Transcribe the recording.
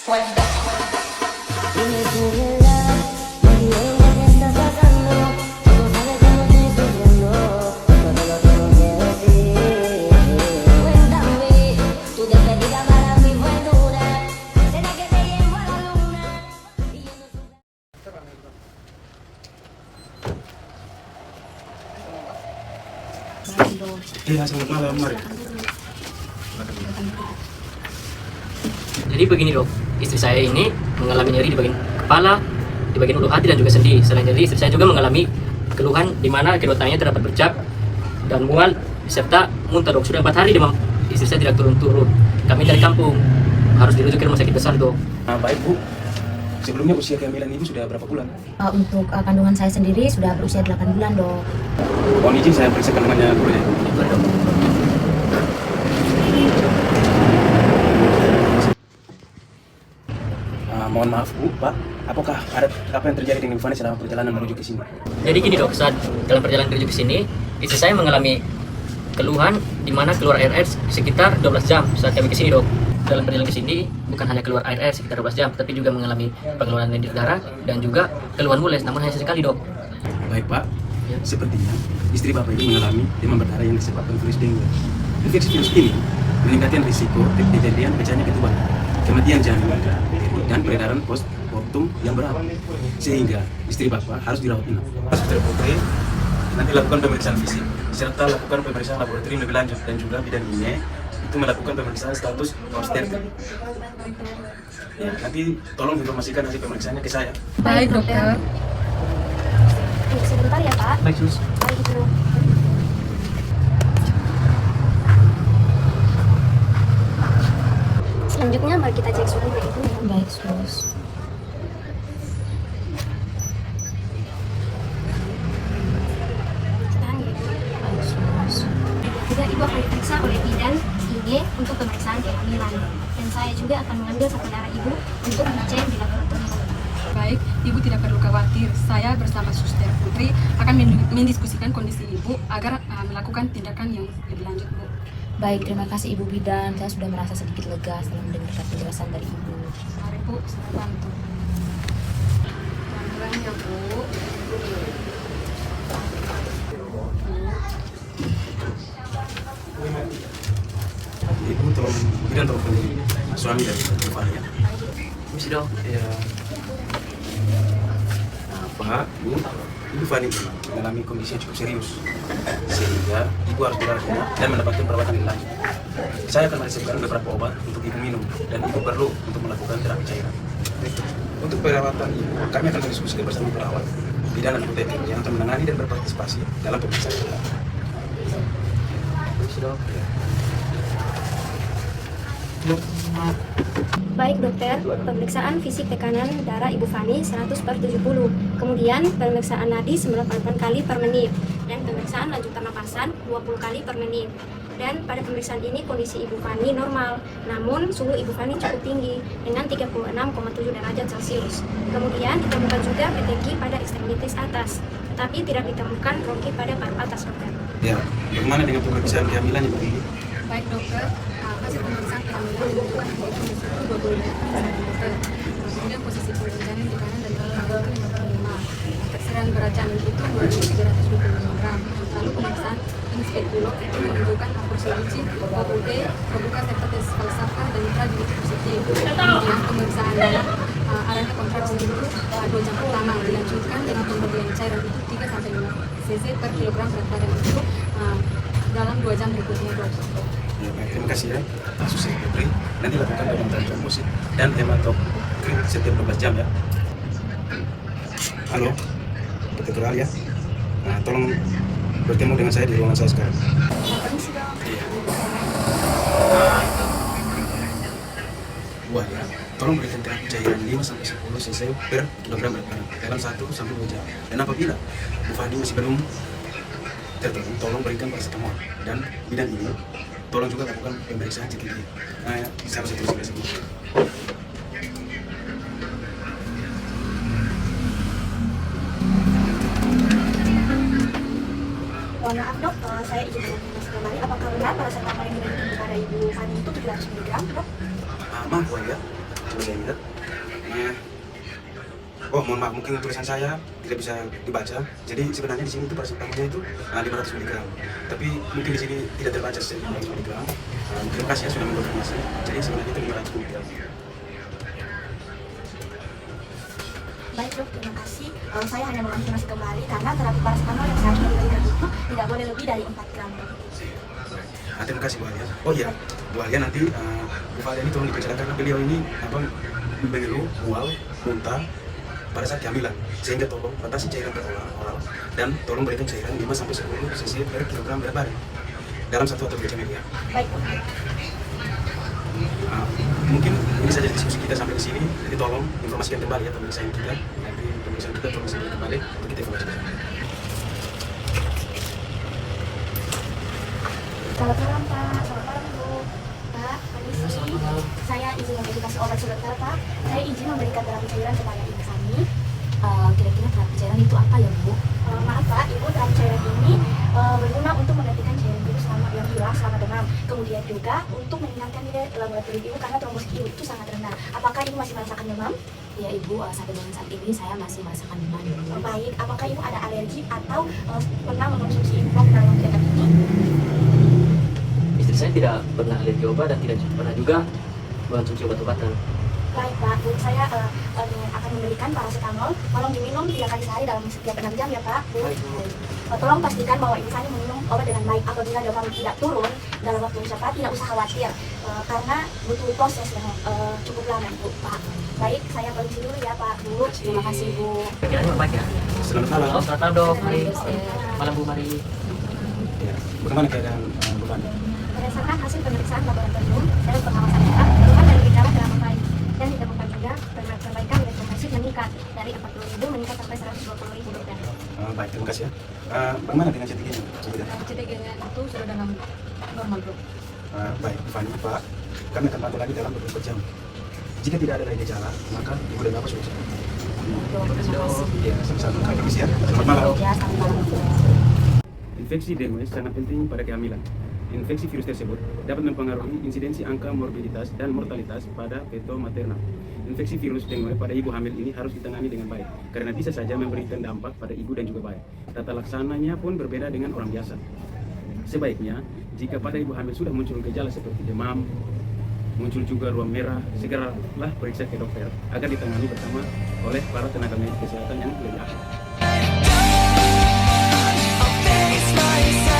Dime tu verdad, me diré lo que estás pasando. Tú no sabes cómo estoy sufriendo, todo lo tengo que decir. Cuéntame, tu despedida para mí fue dura. ¿Será que te llevo a la luna? Y yo no sé. Iya, selamat malam, mari. Jadi begini dok, istri saya ini mengalami nyeri di bagian kepala, di bagian ulu hati dan juga sendi. Selain nyeri, istri saya juga mengalami keluhan di mana kedua tangannya terdapat bercak dan mual serta muntah dok. Sudah 4 hari demam istri saya tidak turun-turun. Kami dari kampung harus dirujuk ke rumah sakit besar dok. Baik bu, sebelumnya usia kehamilan ibu sudah berapa bulan? Untuk kandungan saya sendiri sudah berusia 8 bulan dok. Mohon izin saya periksa kandungannya dulu ya. Boleh, dok. Mohon maaf bu, pak, apakah ada apa yang terjadi dengan Ibu Fani selama perjalanan menuju ke sini? Jadi gini dok, saat dalam perjalanan menuju ke sini, istri saya mengalami keluhan di mana keluar air sekitar 12 jam saat kami ke sini dok. Dalam perjalanan ke sini bukan hanya keluar air sekitar 12 jam, tapi juga mengalami pengeluaran lendir darah dan juga keluhan mules, namun hanya sesekali dok. Baik pak, Ya. sepertinya istri bapak ini mengalami demam berdarah yang disebabkan virus dengue. Infeksi virus ini meningkatkan risiko kejadian pecahnya ketuban, kematian janin, dan peredaran postmortem yang berat, sehingga istri bapak harus dirawat inap. Suster Putri nanti lakukan pemeriksaan fisik serta lakukan pemeriksaan laboratorium lebih lanjut, dan juga bidan ini itu melakukan pemeriksaan status prostat. Ya, nanti tolong informasikan hasil pemeriksaannya ke saya. Baik dokter. Sebentar ya Pak. Baik sus. Baik Ibu. Selanjutnya mari kita cek suhunya Ibu. Baik sus. Tahan ya Ibu. Baik sus. Juga Ibu akan diperiksa oleh bidan IG untuk pemeriksaan kehamilan. Dan saya juga akan mengambil sampel darah Ibu untuk dicek di laboratorium. Baik, Ibu tidak perlu khawatir. Saya bersama Suster Putri akan mendiskusikan kondisi Ibu agar melakukan tindakan yang lebih lanjut, Bu. Baik, terima kasih Ibu Bidan. Saya sudah merasa sedikit lega setelah mendengarkan penjelasan dari Ibu. Mari Bu, saya bantu. Pelan-pelan ya Bu. Ibu tolong bidan telepon suami dari Ibu Fani ya. Misi dok. Ya. Pak, Bu, Ibu Fani mengalami kondisi yang cukup serius, sehingga Ibu harus dirawat inap dan mendapatkan perawatan yang lanjut. Saya akan meresepkan beberapa obat untuk Ibu minum, dan Ibu perlu untuk melakukan terapi cairan. Untuk perawatan Ibu, kami akan berdiskusi bersama perawat, bidan dan apoteker yang akan menangani dan berpartisipasi dalam pemeriksaan kita. Misi dok. Baik dokter, pemeriksaan fisik tekanan darah Ibu Fani 100/70. Kemudian pemeriksaan nadi 98 kali per menit. Dan pemeriksaan lanjutan napasan 20 kali per menit. Dan pada pemeriksaan ini kondisi Ibu Fani normal. Namun suhu Ibu Fani cukup tinggi dengan 36,7 derajat Celcius. Kemudian ditemukan juga peteki pada ekstremitas atas. Tetapi tidak ditemukan bronki pada paru atas dokter. Ya, bagaimana dengan pemeriksaan kehamilan Ibu? Baik dokter, hasil pemeriksaan kehamilan menunjukkan bahwa kondisi Ibu 25 cm. Kemudian posisi perut janin di kanan dan kiri itu 55. Terserang berat janin itu 2325 gram. Lalu pemeriksaan inspektolog itu menunjukkan approximately OUD, terbuka serta tes falsafah dan mitra juga positif. Kemudian pemeriksaan darah arahnya kontraksi itu 2 jam pertama dilanjutkan dengan pemberian cairan itu 3-5 cc per kilogram berat badan itu dalam 2 jam berikutnya dok. Ya, baik, terima kasih ya, Pak Susi Putri. Nanti lakukan pemantauan trombosit dan hematokrit setiap 12 jam ya. Halo, Dr. Alia. Nah, tolong bertemu dengan saya di ruangan saya sekarang. Iya. Wah ya, tolong berikan terapi cairan 5-10 cc per kilogram berat badan dalam 1-2 jam. Dan apabila Bu Fani masih belum tertolong, tolong berikan paracetamol. Dan bidan ini tolong juga lakukan pemeriksaan CT. Nah, ya, saya harus terus semua. Mohon maaf dok, saya izin menanyakan kembali apakah benar paracetamol yang diberikan kepada Ibu Fani itu 700 mg dok? Maaf ya, coba saya lihat. Oh, mohon maaf, mungkin tulisan saya tidak bisa dibaca. Jadi sebenarnya di sini itu paracetamolnya itu 500 mg. Tapi mungkin di sini tidak terbaca 500 mg. Terima kasih ya sudah mengkonfirmasi. Jadi sebenarnya itu 500 mg. Baik dok, terima kasih. Saya hanya mengonfirmasi kembali karena terapi paracetamol yang seharusnya diberikan itu tidak boleh lebih dari 4 gram. Terima kasih Bu Alia. Oh iya, Bu Alia nanti Bu Alia ini tolong diperkirakan karena beliau ini mengeluh, mual, muntah pada saat kehamilan, sehingga tolong batasi cairan oral dan tolong berikan cairan 5-10 cc per kilogram berat badan dalam 1 atau 2 jam ya. Baik dok. Mungkin ini saja diskusi kita sampai di sini. Jadi tolong informasikan kembali ya pemeriksaan kita. Nanti pemeriksaan kita tolong segera kembali untuk kita informasikan. Selamat malam Pak, selamat malam Bu. Pak, permisi. Saya izin memverifikasi obat sebentar Pak. Saya izin memberikan terapi cairan kepada Ibu Fani. Kira-kira terapi cairan itu apa ya Bu? Maaf Pak, Ibu, terapi cairan ini berguna untuk menggantikan cairan Ibu yang hilang selama demam. Kemudian juga untuk meningkatkan nilai laboratorium Ibu karena trombosit Ibu itu sangat rendah. Apakah Ibu masih merasakan demam? Ya Ibu, sampai dengan saat ini saya masih merasakan demam. Baik, apakah Ibu ada alergi atau pernah mengkonsumsi impor dalam waktu dekat ini? Istri saya tidak pernah alergi obat dan tidak pernah juga mengonsumsi obat-obatan. Baik Pak, Bu, saya akan memberikan paracetamol. Tolong diminum 3 kali sehari dalam setiap 6 jam ya Pak, Bu. Tolong pastikan bahwa Ibu Fani meminum obat dengan baik. Apabila demam tidak turun dalam waktu yang cepat, tidak usah khawatir karena butuh proses yang cukup lama Bu, Pak. Baik, saya permisi dulu ya Pak, Bu. Terima kasih Bu. Pikirannya baik ya. Selamat malam. Selamat malam dok, mari. Malam Bu, mari. Ya, bagaimana keadaan Bu Fani? Berdasarkan hasil pemeriksaan laboratorium dan pengawasan kita, keluhan dari gejala telah membaik dan ditemukan juga perbaikan nilai progresif meningkat dari 40.000 meningkat sampai 120.000 dok. Baik, terima kasih ya. Bagaimana dengan CTG-nya? CTG-nya itu sudah dengan normal dok. Baik, Bu Fani, Pak, kami akan pantau lagi dalam 24 jam. Jika tidak ada lagi gejala, maka Ibu dan Bapak sudah sembuh. Ya, sama-sama. Kami permisi ya. Selamat malam. Ya, selamat malam. Infeksi dengue sangat penting pada kehamilan. Infeksi virus tersebut dapat mempengaruhi insidensi angka morbiditas dan mortalitas pada feto maternal. Infeksi virus dengue pada ibu hamil ini harus ditangani dengan baik, karena bisa saja memberikan dampak pada ibu dan juga bayi. Tata laksananya pun berbeda dengan orang biasa. Sebaiknya, jika pada ibu hamil sudah muncul gejala seperti demam, muncul juga ruam merah, segeralah periksa ke dokter agar ditangani bersama oleh para tenaga medis kesehatan yang lebih ahli. Face myself.